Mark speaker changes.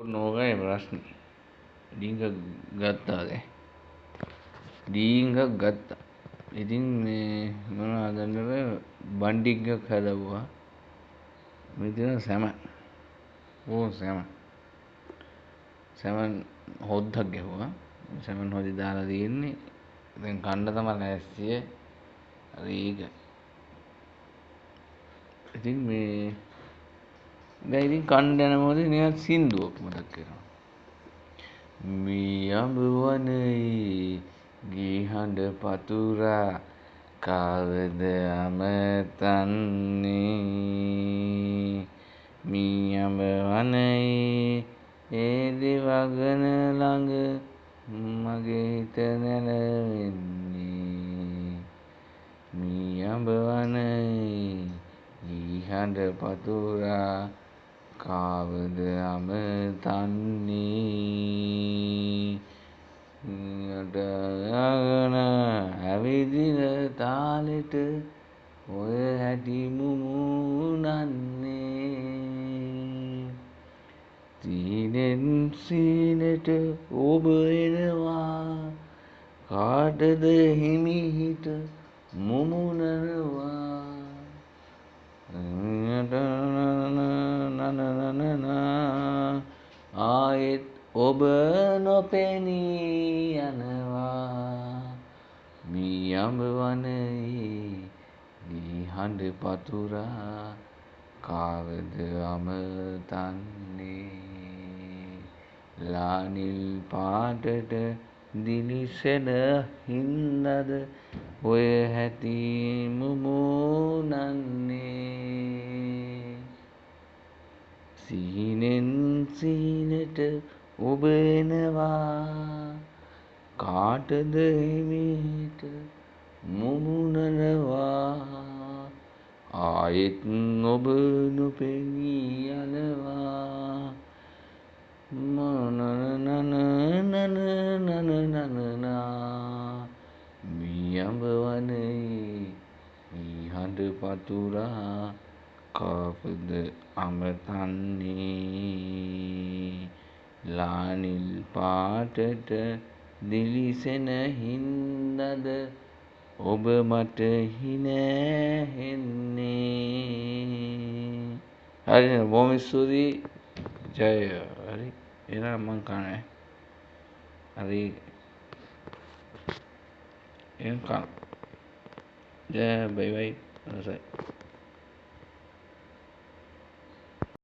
Speaker 1: නෝකයි ප්‍රශ්නේ. ඩීංගක් ගත්තාද? ඩීංගක් ගත්තා. ඉතින් මේ මොනවද හදන්නද? බන්ඩික් එකක් හදවුවා. මෙතන සැමන්. සැමන්. සැමන් හොද්දක් ගැහුවා. සැමන් හොදි දාලා තියෙන්නේ. දැන් කන්න තමයි ලෑස්තිය. හරි ඒක. ඉතින් මේ දැන් ඉතින් කන්න යන මොහොතේ නිකන් සින්දුවක් මතක් වෙනවා. මී අඹ වනයේ ගී හඬ පතුරා කාවද අමතන්නේ මී අඹ වනයේ ඒ දිවගන ළඟ මගේ හිත නැලවෙන්නේ මී අඹ වනයේ ගී හඬ පතුරා කාවද අමතන්නේ යටගෙන ඇවිදින තාලෙට ඔය හැටි මුමුණන්නේ සීනෙන් සීනට ඔබ එනවා කාටද හිමිහිට මුමුණනවා ආයෙත් ඔබ නොපෙනී යනවා මී අඹ වනයේ ගී හඬ පතුරා කාවද අමතන්නේ ලා නිල් පාටට දිලිසෙන හින්දද ඔය හැටි මුමුණන්නේ සීනෙන් සීනට ඔබ එනවා කාටද හිමිහිට මුමුණනවා ආයෙත් ඔබ නොපෙනී යනවා මී අඹ වනයේ ගී හඬ පතුරා කාවද අමතන්නේ ලා නිල් පාටට දිලිසෙන හින්දද ඔබ මට හිනැහෙන්නේ හරිනේ බොහොම ස්තුතියි ජය හරි එහෙනම් මං කන්නේ හරි එහෙනම් කන්න ජය බයි බයි